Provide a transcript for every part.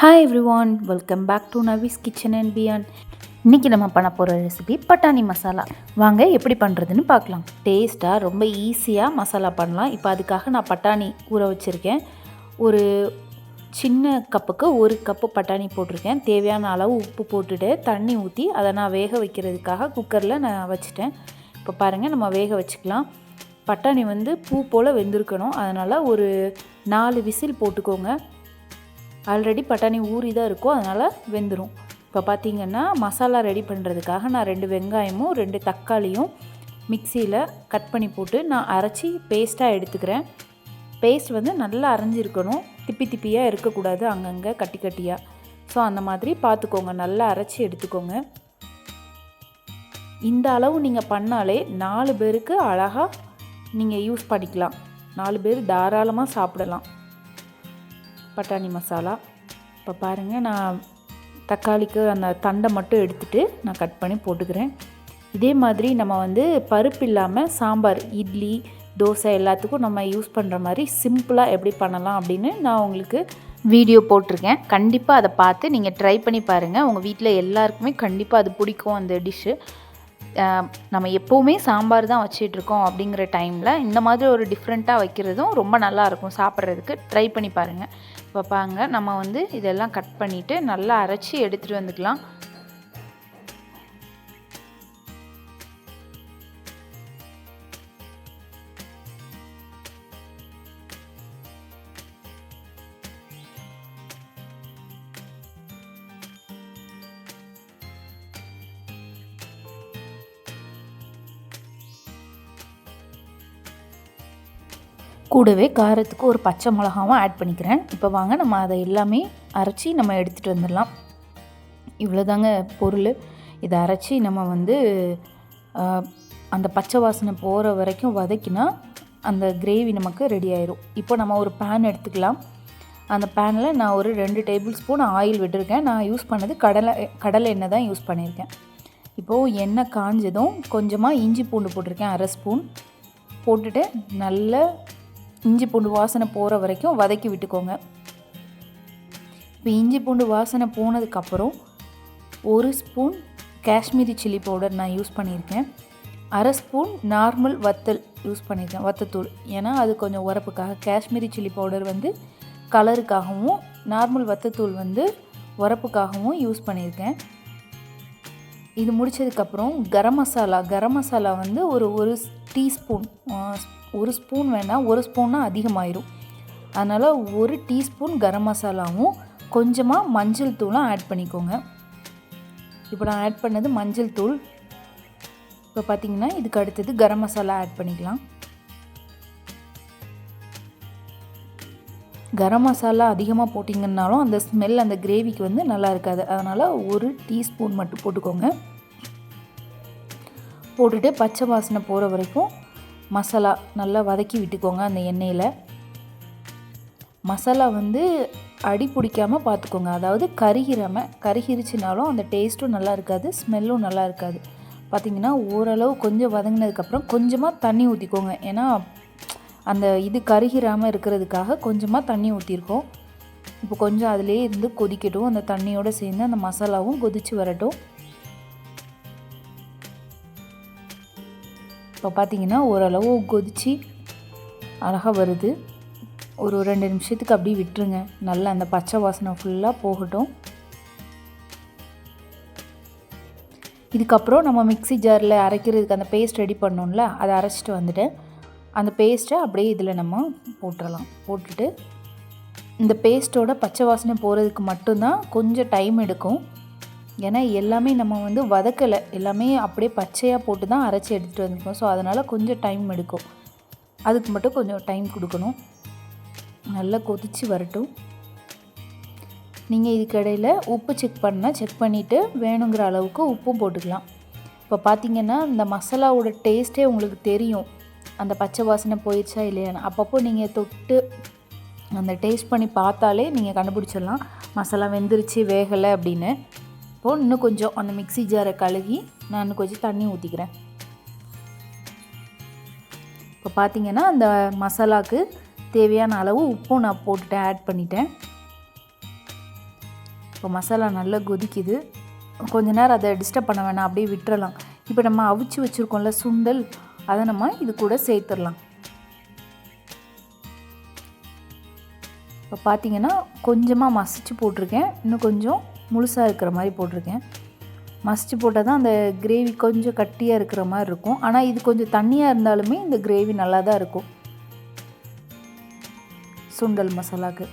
Hi everyone, welcome back to Navi's kitchen and beyond. இன்றைக்கி நம்ம பண்ண போகிற ரெசிபி பட்டாணி மசாலா. வாங்க எப்படி பண்ணுறதுன்னு பார்க்கலாம். டேஸ்ட்டாக ரொம்ப ஈஸியாக மசாலா பண்ணலாம். இப்போ அதுக்காக நான் பட்டாணி ஊற வச்சுருக்கேன். ஒரு சின்ன கப்புக்கு 1 கப்பு பட்டாணி போட்டிருக்கேன். தேவையான அளவு உப்பு போட்டுட்டு தண்ணி ஊற்றி அதை நான் வேக வைக்கிறதுக்காக குக்கரில் நான் வச்சுட்டேன். இப்போ பாருங்கள், நம்ம வேக வச்சுக்கலாம். பட்டாணி பூ போல் வெந்திருக்கணும். அதனால் ஒரு 4 விசில் போட்டுக்கோங்க. ஆல்ரெடி பட்டாணி ஊறி தான் இருக்கும், அதனால் வெந்துடும். இப்போ பார்த்திங்கன்னா மசாலா ரெடி பண்ணுறதுக்காக நான் 2 வெங்காயமும் 2 தக்காளியும் மிக்சியில் கட் பண்ணி போட்டு நான் அரைச்சி பேஸ்ட்டாக எடுத்துக்கிறேன். பேஸ்ட் நல்லா அரைஞ்சிருக்கணும், திப்பி திப்பியாக இருக்கக்கூடாது, அங்கங்கே கட்டி கட்டியாக. ஸோ அந்த மாதிரி பார்த்துக்கோங்க, நல்லா அரைச்சி எடுத்துக்கோங்க. இந்த அளவு நீங்கள் பண்ணாலே 4 பேருக்கு அழகாக நீங்கள் யூஸ் பண்ணிக்கலாம். 4 பேர் தாராளமாக சாப்பிடலாம் பட்டாணி மசாலா. இப்போ பாருங்கள், நான் தக்காளிக்கு அந்த தண்டை மட்டும் எடுத்துகிட்டு நான் கட் பண்ணி போட்டுக்கிறேன். இதே மாதிரி நம்ம பருப்பு இல்லாமல் சாம்பார், இட்லி, தோசை எல்லாத்துக்கும் நம்ம யூஸ் பண்ணுற மாதிரி சிம்பிளாக எப்படி பண்ணலாம் அப்படின்னு நான் உங்களுக்கு வீடியோ போட்டிருக்கேன். கண்டிப்பாக அதை பார்த்து நீங்கள் ட்ரை பண்ணி பாருங்கள். உங்கள் வீட்டில் எல்லாருக்குமே கண்டிப்பாக அது பிடிக்கும் அந்த டிஷ்ஷு. நம்ம எப்போவுமே சாம்பார் தான் வச்சிட்ருக்கோம் அப்படிங்கிற டைமில் இந்த மாதிரி ஒரு டிஃப்ரெண்ட்டாக வைக்கிறதும் ரொம்ப நல்லாயிருக்கும் சாப்பிட்றதுக்கு. ட்ரை பண்ணி பாருங்கள். இப்போ பாருங்க, நம்ம இதெல்லாம் கட் பண்ணிவிட்டு நல்லா அரைச்சி எடுத்துகிட்டு வந்துக்கலாம். கூடவே காரத்துக்கு ஒரு பச்சை மிளகாவும் ஆட் பண்ணிக்கிறேன். இப்போ வாங்க, நம்ம அதை எல்லாமே அரைச்சி நம்ம எடுத்துகிட்டு வந்துடலாம். இவ்வளோதாங்க பொருள். இதை அரைச்சி நம்ம அந்த பச்சை வாசனை போகிற வரைக்கும் வதக்கினா அந்த கிரேவி நமக்கு ரெடி ஆயிரும். இப்போ நம்ம ஒரு பேன் எடுத்துக்கலாம். அந்த பேனில் நான் ஒரு 2 டேபிள் ஸ்பூன் ஆயில் விட்டுருக்கேன். நான் யூஸ் பண்ணது கடலை எண்ணெய் தான் யூஸ் பண்ணியிருக்கேன். இப்போது எண்ணெய் காஞ்சதும் கொஞ்சமாக இஞ்சி பூண்டு போட்டிருக்கேன், 1/2 ஸ்பூன் போட்டுட்டு நல்லா இஞ்சி பூண்டு வாசனை போகிற வரைக்கும் வதக்கி விட்டுக்கோங்க. இப்போ இஞ்சி பூண்டு வாசனை போனதுக்கப்புறம் 1 ஸ்பூன் காஷ்மீரி சில்லி பவுடர் நான் யூஸ் பண்ணியிருக்கேன். 1/2 ஸ்பூன் நார்மல் வத்தல் யூஸ் பண்ணியிருக்கேன், வத்தத்தூள். ஏன்னா அது கொஞ்சம் உரப்புக்காக. காஷ்மீரி சில்லி பவுடர் கலருக்காகவும், நார்மல் வத்தத்தூள் உரப்புக்காகவும் யூஸ் பண்ணியிருக்கேன். இது முடித்ததுக்கப்புறம் கரம் மசாலா ஒரு டீஸ்பூன், 1 ஸ்பூன் வேணால், 1 ஸ்பூன்னா அதிகமாயிரும். அதனால் 1 டீஸ்பூன் கரம் மசாலாவும் கொஞ்சமாக மஞ்சள் தூளும் ஆட் பண்ணிக்கோங்க. இப்போ நான் ஆட் பண்ணது மஞ்சள் தூள். இப்போ பார்த்திங்கன்னா இதுக்கு அடுத்தது கரம் மசாலா ஆட் பண்ணிக்கலாம். கரம் மசாலா அதிகமாக போட்டிங்கன்னாலும் அந்த ஸ்மெல் அந்த கிரேவிக்கு நல்லா இருக்காது. அதனால் 1 டீஸ்பூன் மட்டும் போட்டுக்கோங்க. போட்டுட்டு பச்சை வாசனை போகிற வரைக்கும் மசாலா நல்லா வதக்கி விட்டுக்கோங்க அந்த எண்ணெயில். மசாலா அடி பிடிக்காமல் பார்த்துக்கோங்க. அதாவது கருகிருச்சுனாலும் அந்த டேஸ்ட்டும் நல்லா இருக்காது, ஸ்மெல்லும் நல்லா இருக்காது. பார்த்திங்கன்னா ஓரளவு கொஞ்சம் வதங்கினதுக்கப்புறம் கொஞ்சமாக தண்ணி ஊற்றிக்கோங்க. ஏன்னா அந்த இது கருகிராமல் இருக்கிறதுக்காக கொஞ்சமாக தண்ணி ஊற்றிருக்கோம். இப்போ கொஞ்சம் அதிலே இருந்து கொதிக்கட்டும். அந்த தண்ணியோடு சேர்ந்து அந்த மசாலாவும் கொதித்து வரட்டும். இப்போ பார்த்திங்கன்னா ஓரளவு கொதித்து அழகாக வருது. ஒரு 2 நிமிஷத்துக்கு அப்படியே விட்டுருங்க. நல்லா அந்த பச்சை வாசனை ஃபுல்லாக போகட்டும். இதுக்கப்புறம் நம்ம மிக்ஸி ஜாரில் அரைக்கிறதுக்கு அந்த பேஸ்ட் ரெடி பண்ணோம்ல, அதை அரைச்சிட்டு வந்துட்டேன். அந்த பேஸ்ட்டை அப்படியே இதில் நம்ம போட்டுடலாம். போட்டுட்டு இந்த பேஸ்ட்டோட பச்சை வாசனை போகிறதுக்கு மட்டும்தான் கொஞ்சம் டைம் எடுக்கும். ஏன்னா எல்லாமே நம்ம வதக்கலை, எல்லாமே அப்படியே பச்சையாக போட்டு தான் அரைச்சி எடுத்துகிட்டு வந்துருக்கோம். ஸோ அதனால் கொஞ்சம் டைம் எடுக்கும். அதுக்கு மட்டும் கொஞ்சம் டைம் கொடுக்கணும். நல்லா கொதித்து வரட்டும். நீங்கள் இதுக்கிடையில் உப்பு செக் பண்ணிவிட்டு வேணுங்கிற அளவுக்கு உப்பும் போட்டுக்கலாம். இப்போ பார்த்திங்கன்னா இந்த மசாலாவோட டேஸ்ட்டே உங்களுக்கு தெரியும், அந்த பச்சை வாசனை போயிடுச்சா இல்லையான்னு. அப்பப்போ நீங்கள் தொட்டு அந்த டேஸ்ட் பண்ணி பார்த்தாலே நீங்கள் கண்டுபிடிச்சிடலாம் மசாலா வெந்துருச்சு வேகலை அப்படின்னு. இப்போது இன்னும் கொஞ்சம் அந்த மிக்ஸி ஜாரை கழுகி நான் இன்னும் கொஞ்சம் தண்ணி ஊற்றிக்கிறேன். இப்போ பார்த்திங்கன்னா அந்த மசாலாவுக்கு தேவையான அளவு உப்பும் நான் போட்டுட்டேன், ஆட் பண்ணிட்டேன். இப்போ மசாலா நல்லா கொதிக்குது. கொஞ்ச நேரம் அதை டிஸ்டர்ப் பண்ண வேணாம், அப்படியே விட்டுறலாம். இப்போ நம்ம அவிச்சு வச்சுருக்கோம்ல சுண்டல், அதை நம்ம இது கூட சேர்த்துடலாம். இப்போ பார்த்திங்கன்னா கொஞ்சமாக மசிச்சு போட்டிருக்கேன், இன்னும் கொஞ்சம் முழுசாக இருக்கிற மாதிரி போட்டிருக்கேன். மசிச்சு போட்டால் தான் அந்த கிரேவி கொஞ்சம் கட்டியாக இருக்கிற மாதிரி இருக்கும். ஆனால் இது கொஞ்சம் தண்ணியாக இருந்தாலுமே இந்த கிரேவி நல்லா தான் இருக்கும் சுண்டல் மசாலாவுக்கு.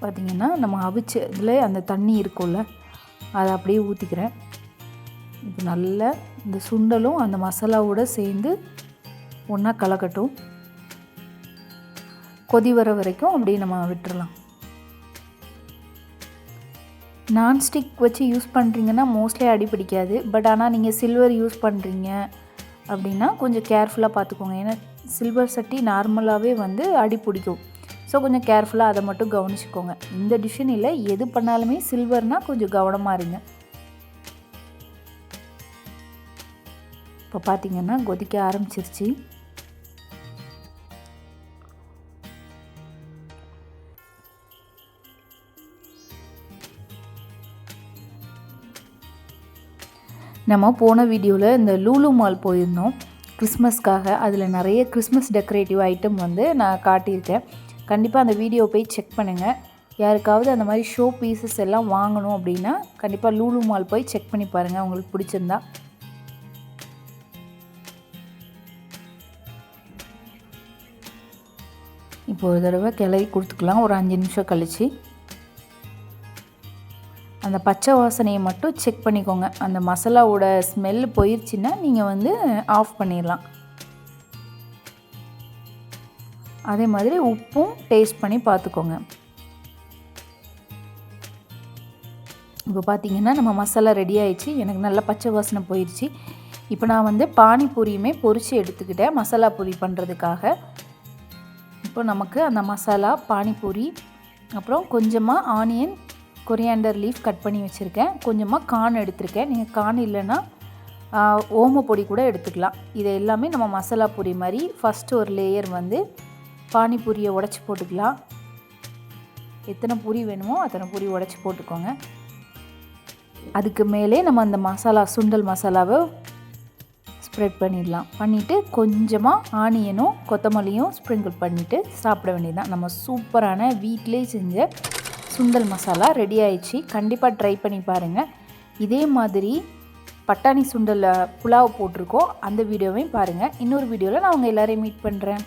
பார்த்திங்கன்னா நம்ம அவிச்ச இதில் அந்த தண்ணி இருக்கும்ல, அதை அப்படியே ஊற்றிக்கிறேன். இப்போ நல்லா இந்த சுண்டலும் அந்த மசாலாவோடு சேர்ந்து ஒன்றா கலக்கட்டும். கொதி வர வரைக்கும் அப்படியே நம்ம விட்டுறலாம். நான்ஸ்டிக் வச்சு யூஸ் பண்ணுறீங்கன்னா மோஸ்ட்லி அடி பிடிக்காது. பட் ஆனால் நீங்கள் சில்வர் யூஸ் பண்ணுறீங்க அப்படின்னா கொஞ்சம் கேர்ஃபுல்லாக பார்த்துக்கோங்க. ஏன்னா சில்வர் சட்டி நார்மலாகவே வந்து அடி பிடிக்கும். ஸோ கொஞ்சம் கேர்ஃபுல்லாக அதை மட்டும் கவனிச்சுக்கோங்க. இந்த டிஷ்ஷன் இல்லை, எது பண்ணாலுமே சில்வர்னால் கொஞ்சம் கவனமாக இருங்க. இப்போ பார்த்திங்கன்னா கொதிக்க ஆரம்பிச்சிருச்சு. நம்ம போன வீடியோவில் இந்த லூலு மால் போயிருந்தோம் கிறிஸ்மஸ்க்காக. அதில் நிறைய கிறிஸ்மஸ் டெக்கரேட்டிவ் ஐட்டம் வந்து நான் காட்டியிருக்கேன். கண்டிப்பாக அந்த வீடியோ போய் செக் பண்ணுங்கள். யாருக்காவது அந்த மாதிரி ஷோ பீசஸ் எல்லாம் வாங்கணும் அப்படின்னா கண்டிப்பாக லூலு மால் போய் செக் பண்ணி பாருங்கள், உங்களுக்கு பிடிச்சிருந்தா. இப்போ ஒரு தடவை கிளறி கொடுத்துக்கலாம். ஒரு 5 நிமிஷம் கழித்து அந்த பச்சை வாசனையை மட்டும் செக் பண்ணிக்கோங்க. அந்த மசாலாவோட ஸ்மெல் போயிடுச்சுன்னா நீங்கள் வந்து ஆஃப் பண்ணிடலாம். அதே மாதிரி உப்பும் டேஸ்ட் பண்ணி பார்த்துக்கோங்க. இப்போ பார்த்திங்கன்னா நம்ம மசாலா ரெடி ஆயிடுச்சு. எனக்கு நல்லா பச்சை வாசனை போயிடுச்சு. இப்போ நான் வந்து பானிபூரியுமே பொரித்து எடுத்துக்கிட்டேன் மசாலா பூரி பண்ணுறதுக்காக. இப்போ நமக்கு அந்த மசாலா பானிபூரி, அப்புறம் கொஞ்சமாக ஆனியன், கொரியாண்டர் லீஃப் கட் பண்ணி வச்சுருக்கேன், கொஞ்சமாக கார்ன் எடுத்திருக்கேன். நீங்கள் கார்ன் இல்லைன்னா ஓம பொடி கூட எடுத்துக்கலாம். இதை எல்லாமே நம்ம மசாலா பூரி மாதிரி ஃபஸ்ட்டு ஒரு லேயர் வந்து பானிபூரியை உடச்சி போட்டுக்கலாம். எத்தனை பூரி வேணுமோ அத்தனை பூரி உடச்சி போட்டுக்கோங்க. அதுக்கு மேலே நம்ம அந்த மசாலா சுண்டல் மசாலாவை ஸ்ப்ரெட் பண்ணிடலாம். பண்ணிவிட்டு கொஞ்சமாக ஆனியனும் கொத்தமல்லியும் ஸ்ப்ரிங்கிள் பண்ணிவிட்டு சாப்பிட வேண்டியதுதான். நம்ம சூப்பரான வீட்டிலே செஞ்ச சுண்டல் மசாலா ரெடி ஆயிடுச்சு. கண்டிப்பாக ட்ரை பண்ணி பாருங்கள். இதே மாதிரி பட்டாணி சுண்டல் புலாவ் போட்டிருக்கோம், அந்த வீடியோவையும் பாருங்கள். இன்னொரு வீடியோவில் நான் உங்கள் எல்லோரையும் மீட் பண்ணுறேன்.